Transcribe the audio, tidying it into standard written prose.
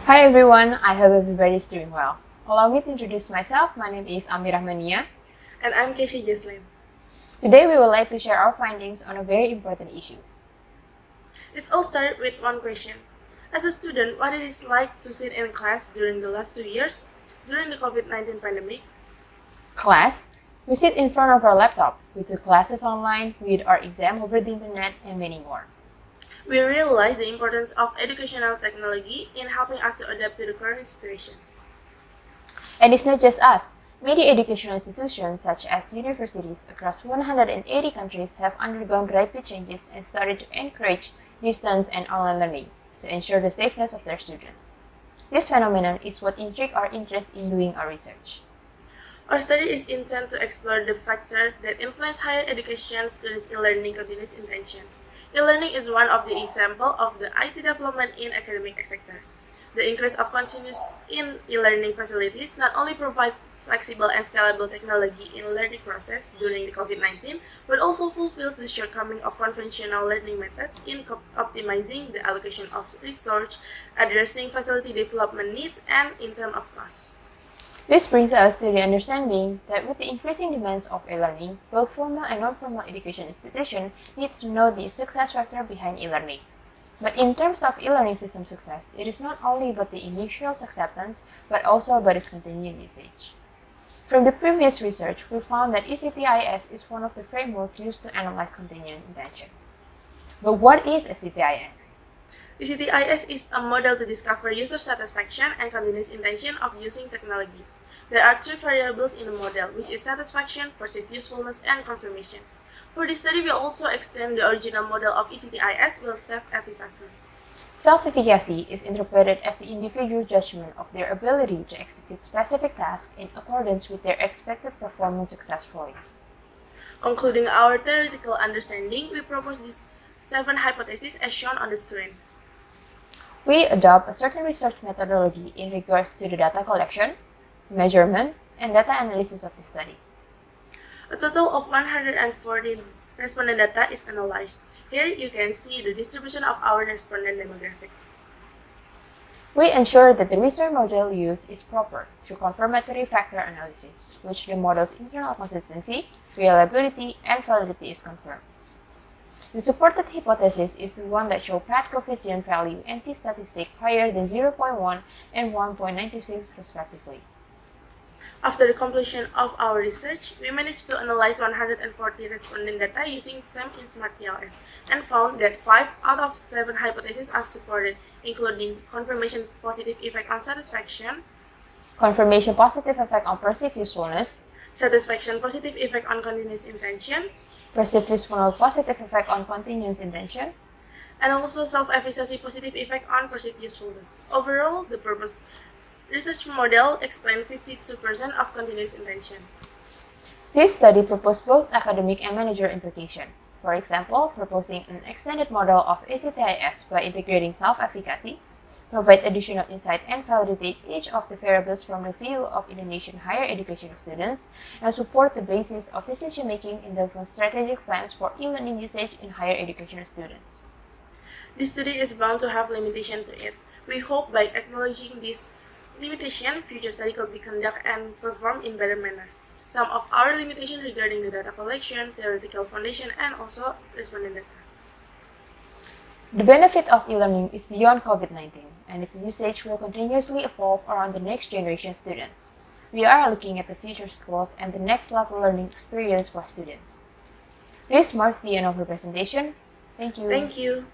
Hi everyone, I hope everybody is doing well. Allow me to introduce myself. My name is Amira Mania. And I'm Casey Jesslyn. Today we would like to share our findings on a very important issues. Let's all start with one question. As a student, what it is like to sit in class during the last 2 years, during the COVID-19 pandemic? Class, we sit in front of our laptop. We took classes online, we did our exam over the internet, and many more. We realize the importance of educational technology in helping us to adapt to the current situation. And it's not just us. Many educational institutions, such as universities across 180 countries, have undergone rapid changes and started to encourage distance and online learning to ensure the safeness of their students. This phenomenon is what intrigued our interest in doing our research. Our study is intended to explore the factors that influence higher education students' e-learning continuous intention. E-learning is one of the examples of the IT development in academic sector. The increase of continuous in e-learning facilities not only provides flexible and scalable technology in learning process during the COVID-19, but also fulfills the shortcoming of conventional learning methods in optimizing the allocation of resource, addressing facility development needs, and in terms of cost. This brings us to the understanding that with the increasing demands of e-learning, both formal and non-formal education institutions need to know the success factor behind e-learning. But in terms of e-learning system success, it is not only about the initial acceptance, but also about its continued usage. From the previous research, we found that ECTIS is one of the frameworks used to analyze continuing intention. But what is a CTIS? ECTIS is a model to discover user satisfaction and continuous intention of using technology. There are three variables in the model, which is satisfaction, perceived usefulness, and confirmation. For this study, we also extend the original model of ECTIS with self-efficacy. Self-efficacy is interpreted as the individual judgment of their ability to execute specific tasks in accordance with their expected performance successfully. Concluding our theoretical understanding, we propose these 7 hypotheses as shown on the screen. We adopt a certain research methodology in regards to the data collection, measurement, and data analysis of the study. A total of 114 respondent data is analyzed. Here you can see the distribution of our respondent demographic. We ensure that the research model used is proper through confirmatory factor analysis, which the model's internal consistency, reliability, and validity is confirmed. The supported hypothesis is the one that shows path coefficient value and t-statistic higher than 0.1 and 1.96 respectively. After the completion of our research, we managed to analyze 140 respondent data using SAM in SmartPLS and found that 5 out of 7 hypotheses are supported, including confirmation positive effect on satisfaction, Confirmation positive effect on perceived usefulness, satisfaction positive effect on continuous intention, perceived usefulness positive effect on continuous intention, and also self-efficacy positive effect on perceived usefulness. Overall, the proposed research model explains 52% of continuous intention. This study proposed both academic and managerial implication. For example, proposing an extended model of ACTIS by integrating self-efficacy, provide additional insight and validate each of the variables from the view of Indonesian higher education students, and support the basis of decision-making in the strategic plans for e-learning usage in higher education students. This study is bound to have limitations to it. We hope by acknowledging this limitation, future study could be conducted and performed in better manner. Some of our limitations regarding the data collection, theoretical foundation, and also respondent data. The benefit of e-learning is beyond COVID-19, and its usage will continuously evolve around the next generation students. We are looking at the future schools and the next level learning experience for students. This marks the end of our presentation. Thank you. Thank you.